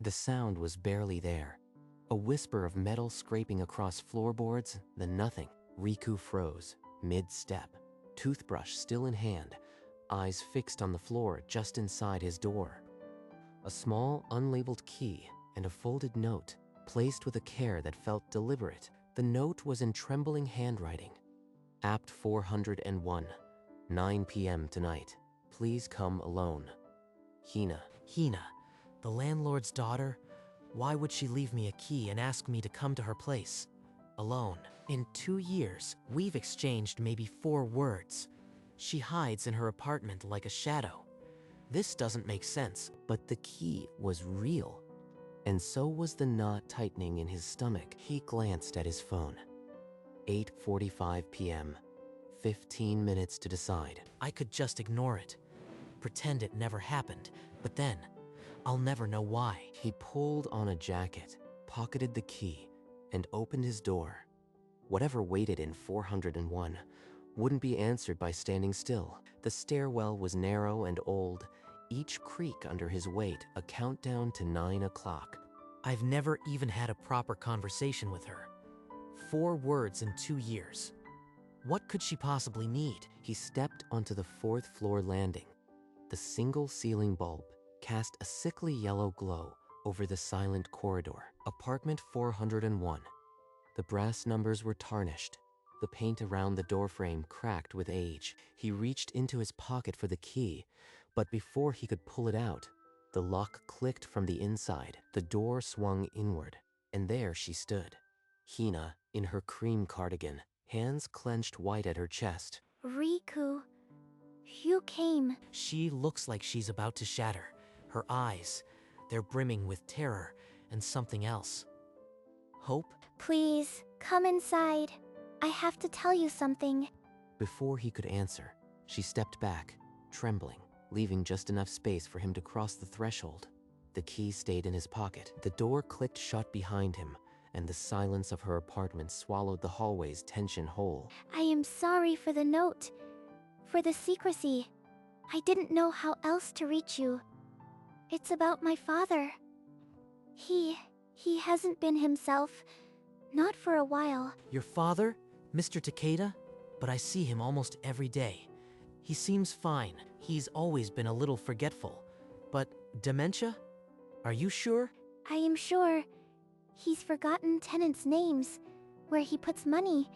The sound was barely there. A whisper of metal scraping across floorboards, then nothing. Riku froze, mid-step, toothbrush still in hand, eyes fixed on the floor just inside his door. A small, unlabeled key and a folded note, placed with a care that felt deliberate. The note was in trembling handwriting. Apt 401, 9 p.m. tonight. Please come alone. Hina. Hina, the landlord's daughter? Why would she leave me a key and ask me to come to her place? Alone. In 2 years, we've exchanged maybe 4 words. She hides in her apartment like a shadow. This doesn't make sense. But the key was real. And so was the knot tightening in his stomach. He glanced at his phone. 8:45 p.m. 15 minutes to decide. I could just ignore it. Pretend it never happened, but then I'll never know why. He pulled on a jacket, pocketed the key, and opened his door. Whatever waited in 401 wouldn't be answered by standing still. The stairwell was narrow and old, each creak under his weight a countdown to 9 o'clock. I've never even had a proper conversation with her. 4 words in 2 years. What could she possibly need? He stepped onto the 4th floor landing. The single ceiling bulb cast a sickly yellow glow over the silent corridor. Apartment 401. The brass numbers were tarnished. The paint around the doorframe cracked with age. He reached into his pocket for the key, but before he could pull it out, the lock clicked from the inside. The door swung inward, and there she stood. Hina, in her cream cardigan, hands clenched white at her chest. Riku, you came. She looks like she's about to shatter. Her eyes, they're brimming with terror and something else. Hope? Please, come inside. I have to tell you something. Before he could answer, she stepped back, trembling, leaving just enough space for him to cross the threshold. The key stayed in his pocket. The door clicked shut behind him, and the silence of her apartment swallowed the hallway's tension whole. I am sorry for the note, for the secrecy. I didn't know how else to reach you. It's about my father. He hasn't been himself, not for a while. Your father? Mr. Takeda? But I see him almost every day. He seems fine. He's always been a little forgetful. But dementia? Are you sure? I am sure. He's forgotten tenants' names, where he puts money,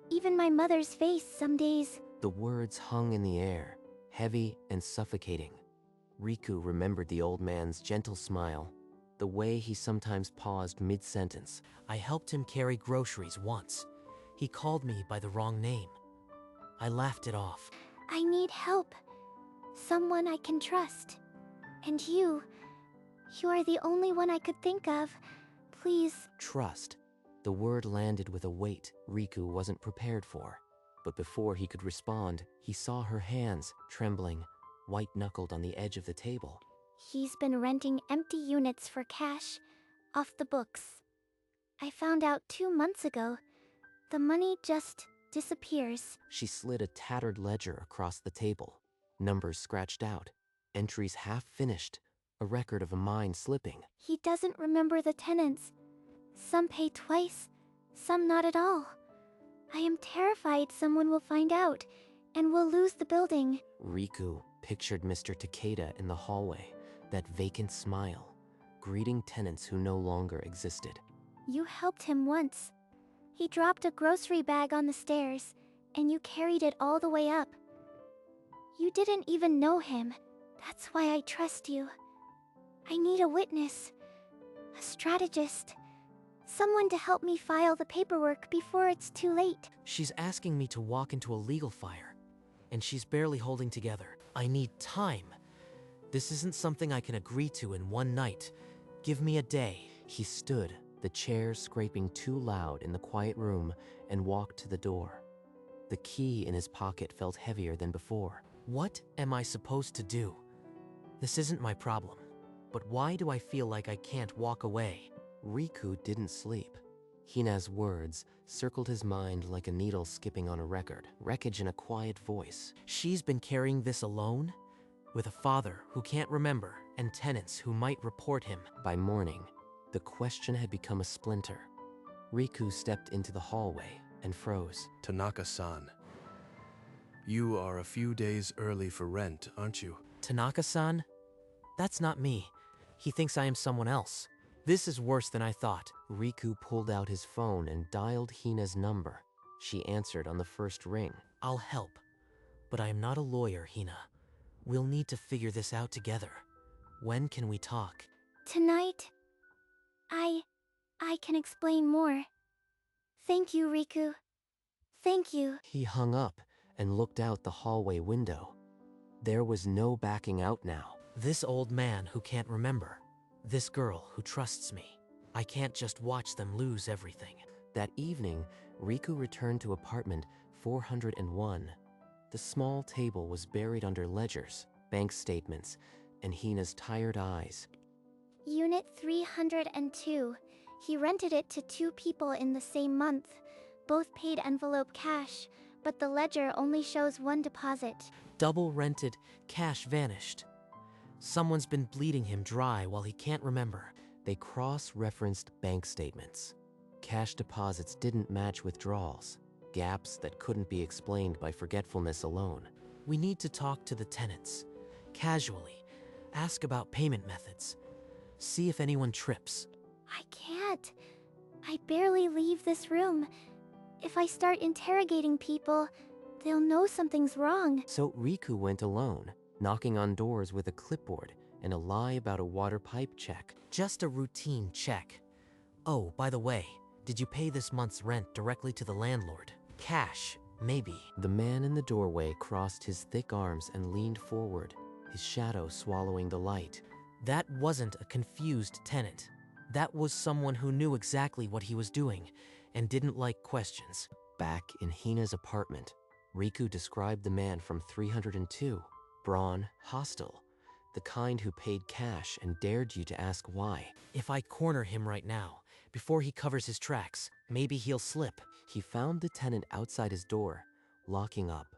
even my mother's face some days. The words hung in the air, heavy and suffocating. Riku remembered the old man's gentle smile, the way he sometimes paused mid-sentence. I helped him carry groceries once. He called me by the wrong name. I laughed it off. I need help. Someone I can trust. And you are the only one I could think of. Please. Trust. The word landed with a weight Riku wasn't prepared for. But before he could respond, he saw her hands, trembling, white-knuckled on the edge of the table. He's been renting empty units for cash, off the books. I found out 2 months ago. The money just disappears. She slid a tattered ledger across the table, numbers scratched out, entries half finished, a record of a mine slipping. He doesn't remember the tenants. Some pay twice, some not at all. I am terrified someone will find out, and we'll lose the building. Riku pictured Mr. Takeda in the hallway, that vacant smile, greeting tenants who no longer existed. You helped him once. He dropped a grocery bag on the stairs, and you carried it all the way up. You didn't even know him. That's why I trust you. I need a witness, a strategist, someone to help me file the paperwork before it's too late. She's asking me to walk into a legal fire, and she's barely holding together. I need time. This isn't something I can agree to in one night. Give me a day. He stood, the chair scraping too loud in the quiet room, and walked to the door. The key in his pocket felt heavier than before. What am I supposed to do? This isn't my problem. But why do I feel like I can't walk away? Riku didn't sleep. Hina's words circled his mind like a needle skipping on a record, wreckage in a quiet voice. She's been carrying this alone? With a father who can't remember, and tenants who might report him. By morning, the question had become a splinter. Riku stepped into the hallway and froze. Tanaka-san, you are a few days early for rent, aren't you? Tanaka-san? That's not me. He thinks I am someone else. This is worse than I thought. Riku pulled out his phone and dialed Hina's number. She answered on the first ring. I'll help, but I am not a lawyer, Hina. We'll need to figure this out together. When can we talk? Tonight, I can explain more. Thank you, Riku. Thank you. He hung up and looked out the hallway window. There was no backing out now. This old man who can't remember. This girl who trusts me. I can't just watch them lose everything. That evening, Riku returned to apartment 401. The small table was buried under ledgers, bank statements, and Hina's tired eyes. Unit 302. He rented it to 2 people in the same month. Both paid envelope cash, but the ledger only shows 1 deposit. Double rented, cash vanished. Someone's been bleeding him dry while he can't remember. They cross-referenced bank statements. Cash deposits didn't match withdrawals, gaps that couldn't be explained by forgetfulness alone. We need to talk to the tenants. Casually. Ask about payment methods. See if anyone trips. I can't. I barely leave this room. If I start interrogating people, they'll know something's wrong. So Riku went alone, knocking on doors with a clipboard and a lie about a water pipe check. Just a routine check. Oh, by the way, did you pay this month's rent directly to the landlord? Cash, maybe. The man in the doorway crossed his thick arms and leaned forward, his shadow swallowing the light. That wasn't a confused tenant. That was someone who knew exactly what he was doing and didn't like questions. Back in Hina's apartment, Riku described the man from 302, brawn, hostile, the kind who paid cash and dared you to ask why. If I corner him right now, before he covers his tracks, maybe he'll slip. He found the tenant outside his door, locking up.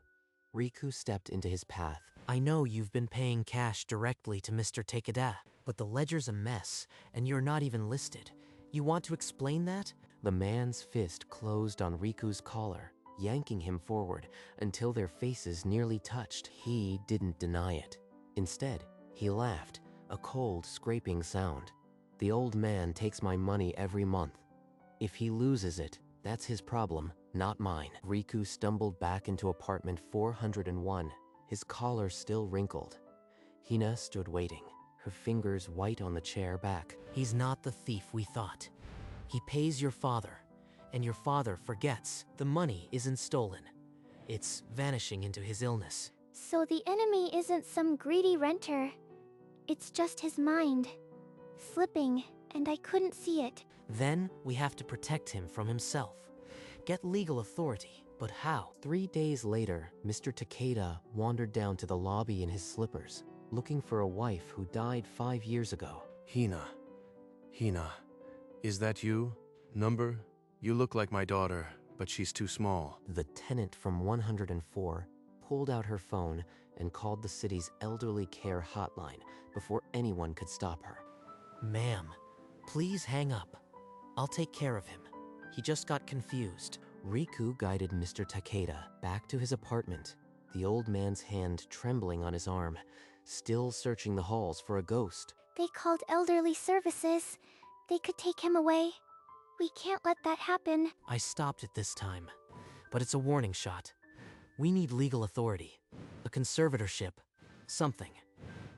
Riku stepped into his path. I know you've been paying cash directly to Mr. Takeda, but the ledger's a mess, and you're not even listed. You want to explain that? The man's fist closed on Riku's collar, yanking him forward until their faces nearly touched. He didn't deny it. Instead, he laughed, a cold, scraping sound. The old man takes my money every month. If he loses it, that's his problem, not mine. Riku stumbled back into apartment 401, his collar still wrinkled. Hina stood waiting, her fingers white on the chair back. He's not the thief we thought. He pays your father, and your father forgets the money isn't stolen. It's vanishing into his illness. So the enemy isn't some greedy renter. It's just his mind. Slipping, and I couldn't see it. Then we have to protect him from himself. Get legal authority, but how? 3 days later, Mr. Takeda wandered down to the lobby in his slippers, looking for a wife who died 5 years ago. Hina, is that you? Number? You look like my daughter, but she's too small. The tenant from 104 pulled out her phone and called the city's elderly care hotline before anyone could stop her. Ma'am, please hang up. I'll take care of him. He just got confused. Riku guided Mr. Takeda back to his apartment, the old man's hand trembling on his arm, still searching the halls for a ghost. They called elderly services. They could take him away. We can't let that happen. I stopped it this time, but it's a warning shot. We need legal authority, a conservatorship, something,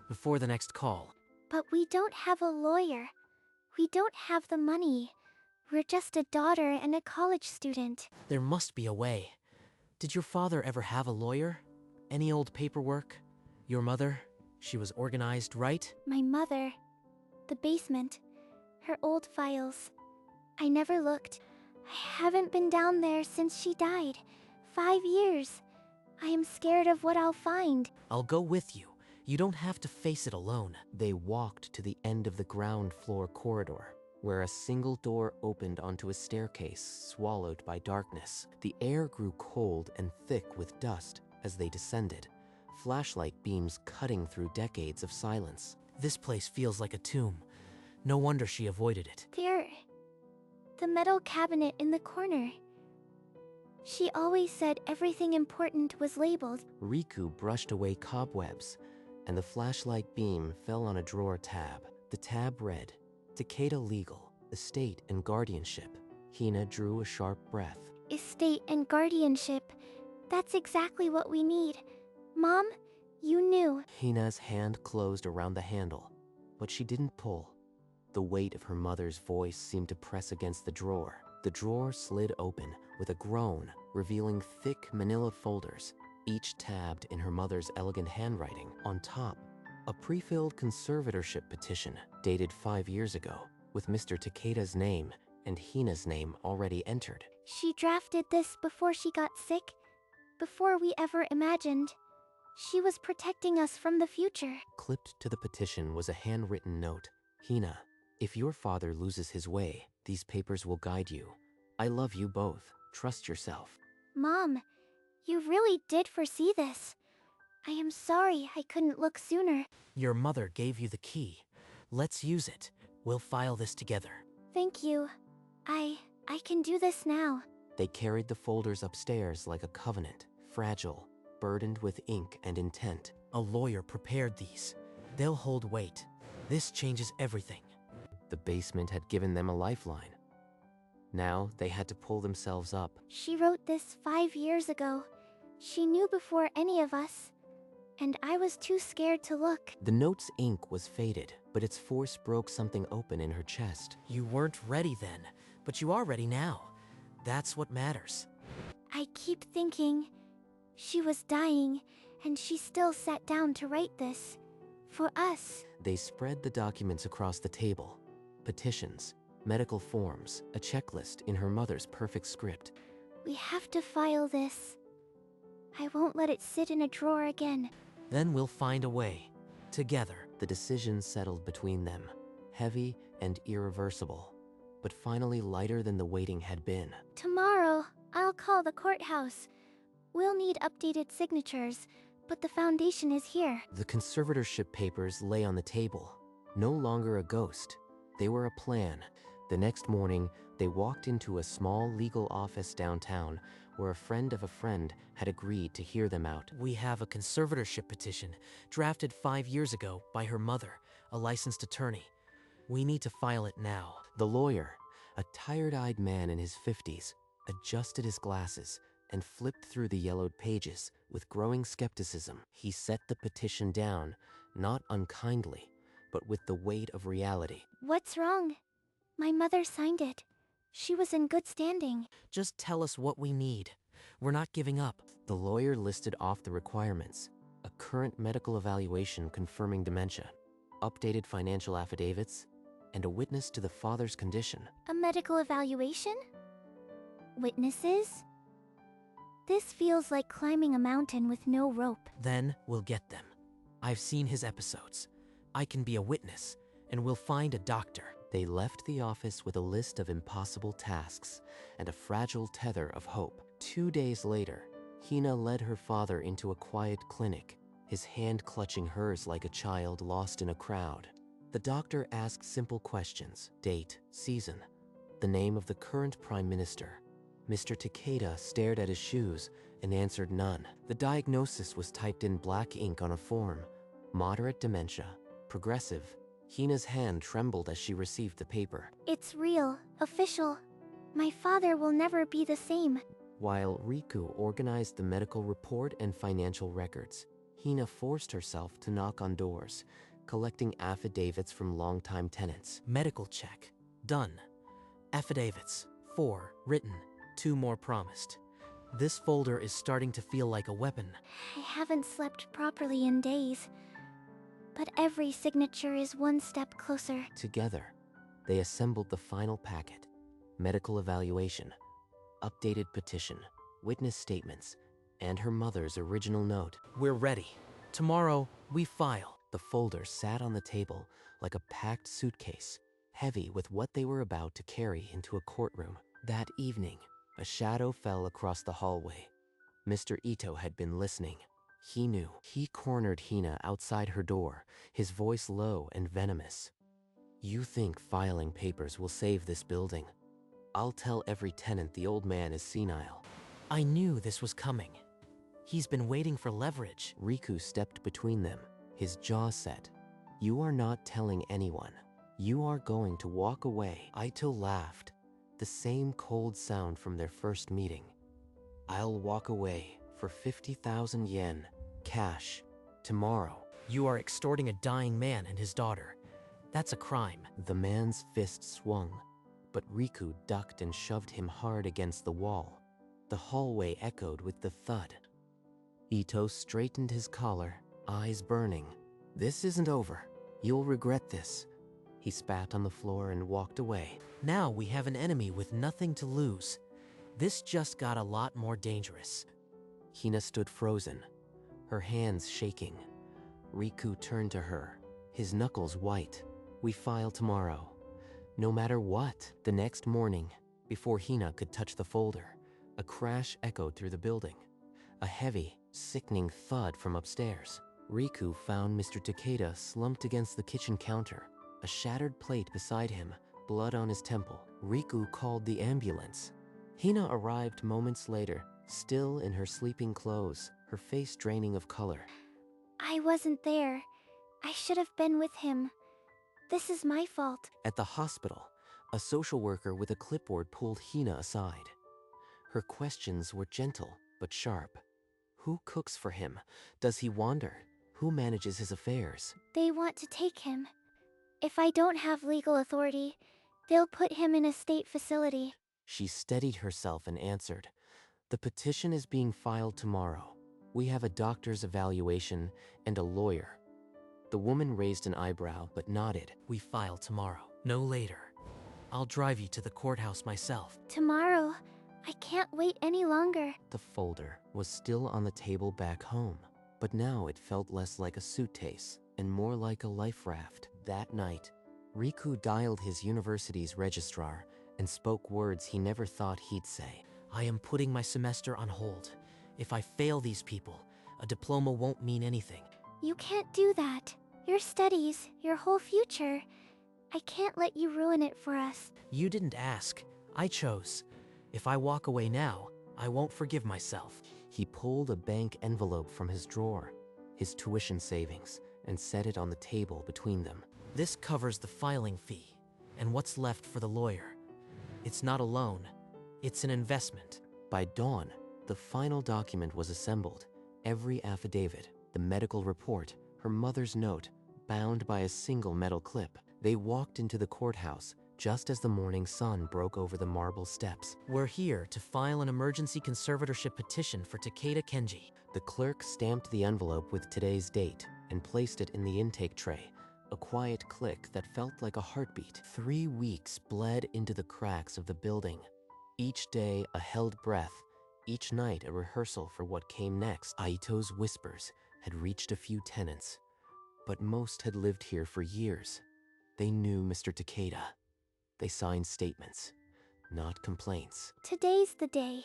before the next call. But we don't have a lawyer. We don't have the money. We're just a daughter and a college student. There must be a way. Did your father ever have a lawyer? Any old paperwork? Your mother? She was organized, right? My mother. The basement. Her old files. I never looked. I haven't been down there since she died. 5 years. I am scared of what I'll find. I'll go with you. You don't have to face it alone. They walked to the end of the ground floor corridor, where a single door opened onto a staircase swallowed by darkness. The air grew cold and thick with dust as they descended, flashlight beams cutting through decades of silence. This place feels like a tomb. No wonder she avoided it. There. The metal cabinet in the corner. She always said everything important was labeled. Riku brushed away cobwebs, and the flashlight beam fell on a drawer tab. The tab read, Takeda Legal, Estate and Guardianship. Hina drew a sharp breath. Estate and guardianship. That's exactly what we need. Mom, you knew. Hina's hand closed around the handle, but she didn't pull. The weight of her mother's voice seemed to press against the drawer. The drawer slid open with a groan, revealing thick manila folders, each tabbed in her mother's elegant handwriting. On top, a pre-filled conservatorship petition dated 5 years ago, with Mr. Takeda's name and Hina's name already entered. She drafted this before she got sick, before we ever imagined. She was protecting us from the future. Clipped to the petition was a handwritten note. Hina, if your father loses his way, these papers will guide you. I love you both. Trust yourself. Mom, you really did foresee this. I am sorry I couldn't look sooner. Your mother gave you the key. Let's use it. We'll file this together. Thank you. I can do this now. They carried the folders upstairs like a covenant, fragile, burdened with ink and intent. A lawyer prepared these. They'll hold weight. This changes everything. The basement had given them a lifeline. Now they had to pull themselves up. She wrote this 5 years ago. She knew before any of us. And I was too scared to look. The note's ink was faded, but its force broke something open in her chest. You weren't ready then, but you are ready now. That's what matters. I keep thinking she was dying, and she still sat down to write this. For us. They spread the documents across the table. Petitions, medical forms, a checklist in her mother's perfect script. We have to file this. I won't let it sit in a drawer again. Then we'll find a way. Together. The decision settled between them, heavy and irreversible, but finally lighter than the waiting had been. Tomorrow, I'll call the courthouse. We'll need updated signatures, but the foundation is here. The conservatorship papers lay on the table. No longer a ghost. They were a plan. The next morning, they walked into a small legal office downtown where a friend of a friend had agreed to hear them out. We have a conservatorship petition drafted 5 years ago by her mother, a licensed attorney. We need to file it now. The lawyer, a tired-eyed man in his 50s, adjusted his glasses and flipped through the yellowed pages with growing skepticism. He set the petition down, not unkindly, but with the weight of reality. What's wrong? My mother signed it. She was in good standing. Just tell us what we need. We're not giving up. The lawyer listed off the requirements: a current medical evaluation confirming dementia, updated financial affidavits, and a witness to the father's condition. A medical evaluation? Witnesses? This feels like climbing a mountain with no rope. Then we'll get them. I've seen his episodes. I can be a witness, and we'll find a doctor. They left the office with a list of impossible tasks and a fragile tether of hope. 2 days later, Hina led her father into a quiet clinic, his hand clutching hers like a child lost in a crowd. The doctor asked simple questions: date, season, the name of the current prime minister. Mr. Takeda stared at his shoes and answered none. The diagnosis was typed in black ink on a form: moderate dementia, progressive. Hina's hand trembled as she received the paper. It's real, official. My father will never be the same. While Riku organized the medical report and financial records, Hina forced herself to knock on doors, collecting affidavits from longtime tenants. Medical check. Done. Affidavits. 4 written. 2 more promised. This folder is starting to feel like a weapon. I haven't slept properly in days. But every signature is one step closer. Together, they assembled the final packet: medical evaluation, updated petition, witness statements, and her mother's original note. We're ready. Tomorrow, we file. The folder sat on the table like a packed suitcase, heavy with what they were about to carry into a courtroom. That evening, a shadow fell across the hallway. Mr. Ito had been listening. He knew. He cornered Hina outside her door, his voice low and venomous. You think filing papers will save this building? I'll tell every tenant the old man is senile. I knew this was coming. He's been waiting for leverage. Riku stepped between them, his jaw set. You are not telling anyone. You are going to walk away. Aito laughed, the same cold sound from their first meeting. I'll walk away for 50,000 yen, cash, tomorrow. You are extorting a dying man and his daughter. That's a crime. The man's fist swung, but Riku ducked and shoved him hard against the wall. The hallway echoed with the thud. Ito straightened his collar, eyes burning. This isn't over. You'll regret this. He spat on the floor and walked away. Now we have an enemy with nothing to lose. This just got a lot more dangerous. Hina stood frozen, her hands shaking. Riku turned to her, his knuckles white. We file tomorrow. No matter what. The next morning, before Hina could touch the folder, a crash echoed through the building. A heavy, sickening thud from upstairs. Riku found Mr. Takeda slumped against the kitchen counter, a shattered plate beside him, blood on his temple. Riku called the ambulance. Hina arrived moments later, still in her sleeping clothes, her face draining of color. I wasn't there. I should have been with him. This is my fault. At the hospital, a social worker with a clipboard pulled Hina aside. Her questions were gentle but sharp. Who cooks for him? Does he wander? Who manages his affairs? They want to take him. If I don't have legal authority, they'll put him in a state facility. She steadied herself and answered, The petition is being filed tomorrow. We have a doctor's evaluation and a lawyer. The woman raised an eyebrow but nodded. We file tomorrow, no later. I'll drive you to the courthouse myself. Tomorrow? I can't wait any longer. The folder was still on the table back home, but now it felt less like a suitcase and more like a life raft. That night, Riku dialed his university's registrar and spoke words he never thought he'd say. I am putting my semester on hold. If I fail these people, a diploma won't mean anything. You can't do that. Your studies, your whole future. I can't let you ruin it for us. You didn't ask. I chose. If I walk away now, I won't forgive myself. He pulled a bank envelope from his drawer, his tuition savings, and set it on the table between them. This covers the filing fee, and what's left for the lawyer. It's not a loan. It's an investment. By dawn, the final document was assembled. Every affidavit, the medical report, her mother's note, bound by a single metal clip. They walked into the courthouse just as the morning sun broke over the marble steps. We're here to file an emergency conservatorship petition for Takeda Kenji. The clerk stamped the envelope with today's date and placed it in the intake tray. A quiet click that felt like a heartbeat. 3 weeks bled into the cracks of the building. Each day a held breath, each night a rehearsal for what came next. Aito's whispers had reached a few tenants, but most had lived here for years. They knew Mr. Takeda. They signed statements, not complaints. Today's the day.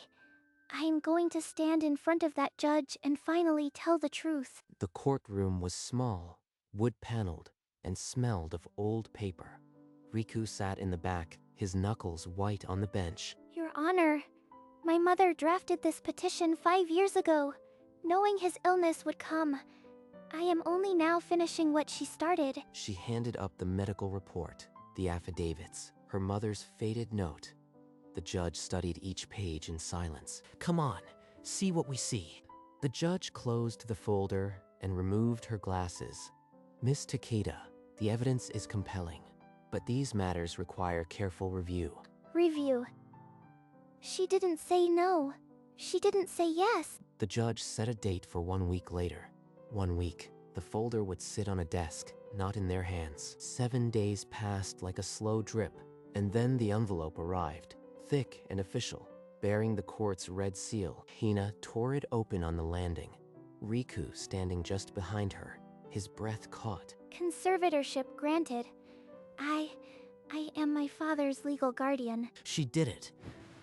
I'm going to stand in front of that judge and finally tell the truth. The courtroom was small, wood-paneled, and smelled of old paper. Riku sat in the back, his knuckles white on the bench. Your Honor, my mother drafted this petition 5 years ago, knowing his illness would come. I am only now finishing what she started. She handed up the medical report, the affidavits, her mother's faded note. The judge studied each page in silence. Come on, see what we see. The judge closed the folder and removed her glasses. Miss Takeda, the evidence is compelling, but these matters require careful review. Review. She didn't say no. She didn't say yes. The judge set a date for 1 week later. 1 week, the folder would sit on a desk, not in their hands. 7 days passed like a slow drip, and then the envelope arrived, thick and official, bearing the court's red seal. Hina tore it open on the landing, Riku standing just behind her, his breath caught. Conservatorship granted. I am my father's legal guardian. She did it.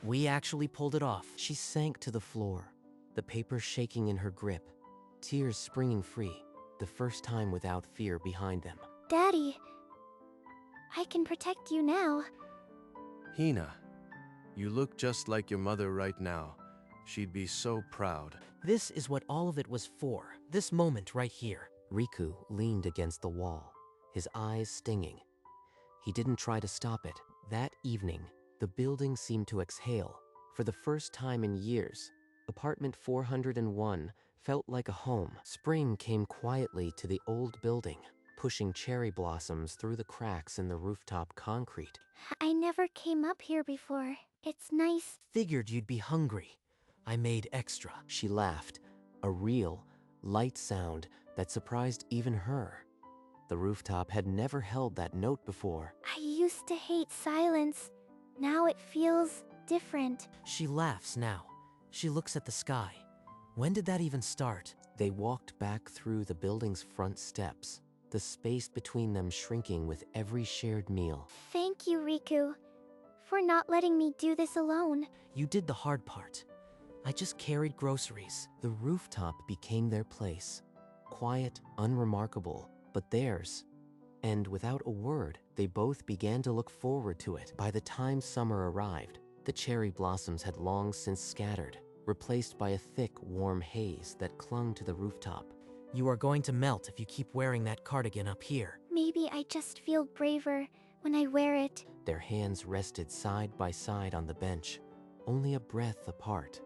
We actually pulled it off. She sank to the floor, the paper shaking in her grip. tears springing free, the first time without fear behind them. Daddy, I can protect you now. Hina, you look just like your mother right now. She'd be so proud. This is what all of it was for, this moment right here. Riku leaned against the wall, his eyes stinging. He didn't try to stop it. That evening, the building seemed to exhale. For the first time in years, apartment 401 felt like a home. Spring came quietly to the old building, pushing cherry blossoms through the cracks in the rooftop concrete. I never came up here before. It's nice. Figured you'd be hungry. I made extra. She laughed, a real, light sound that surprised even her. The rooftop had never held that note before. I used to hate silence. Now it feels different. She laughs now. She looks at the sky. When did that even start? They walked back through the building's front steps, the space between them shrinking with every shared meal. Thank you, Riku, for not letting me do this alone. You did the hard part. I just carried groceries. The rooftop became their place. Quiet, unremarkable, but theirs. And without a word, they both began to look forward to it. By the time summer arrived, the cherry blossoms had long since scattered, replaced by a thick, warm haze that clung to the rooftop. You are going to melt if you keep wearing that cardigan up here. Maybe I just feel braver when I wear it. Their hands rested side by side on the bench, only a breath apart.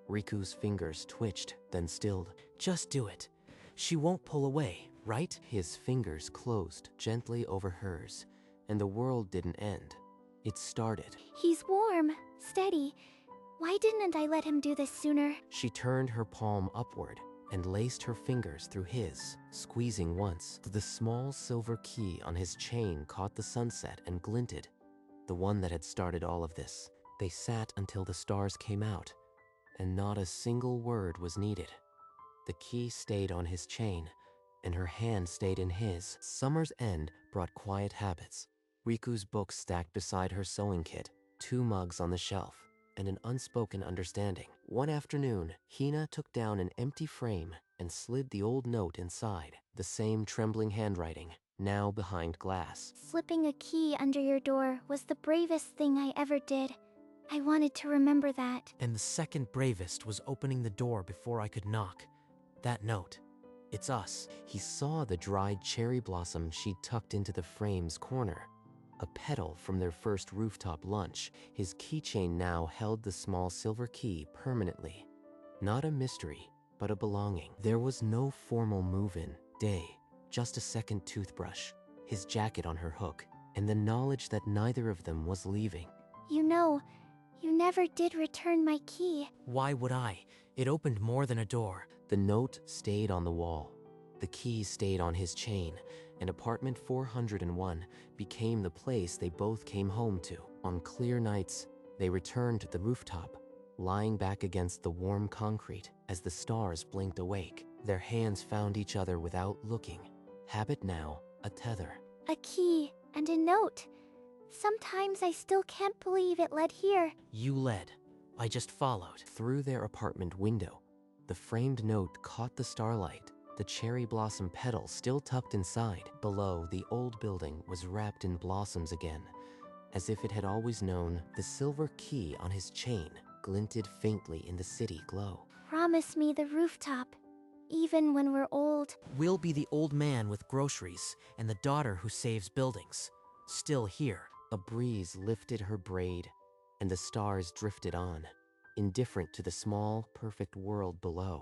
Riku's fingers twitched, then stilled. Just do it. She won't pull away, right? His fingers closed gently over hers, and the world didn't end. It started. He's warm, steady. Why didn't I let him do this sooner? She turned her palm upward and laced her fingers through his, squeezing once. The small silver key on his chain caught the sunset and glinted, the one that had started all of this. They sat until the stars came out, and not a single word was needed. The key stayed on his chain, and her hand stayed in his. Summer's end brought quiet habits. Riku's books stacked beside her sewing kit, 2 mugs on the shelf, and an unspoken understanding. One afternoon, Hina took down an empty frame and slid the old note inside, the same trembling handwriting, now behind glass. Slipping a key under your door was the bravest thing I ever did. I wanted to remember that. And the second bravest was opening the door before I could knock. That note. It's us. He saw the dried cherry blossom she'd tucked into the frame's corner, a petal from their first rooftop lunch. His keychain now held the small silver key permanently. Not a mystery, but a belonging. There was no formal move-in day, just a second toothbrush, his jacket on her hook, and the knowledge that neither of them was leaving. You know, you never did return my key. Why would I? It opened more than a door. The note stayed on the wall. The key stayed on his chain, and apartment 401 became the place they both came home to. On clear nights, they returned to the rooftop, lying back against the warm concrete as the stars blinked awake. Their hands found each other without looking. Habit now, a tether. A key and a note. Sometimes I still can't believe it led here. You led. I just followed. Through their apartment window, the framed note caught the starlight, the cherry blossom petal still tucked inside. Below, the old building was wrapped in blossoms again. As if it had always known, the silver key on his chain glinted faintly in the city glow. Promise me the rooftop, even when we're old. We'll be the old man with groceries and the daughter who saves buildings. Still here. A breeze lifted her braid, and the stars drifted on, indifferent to the small, perfect world below.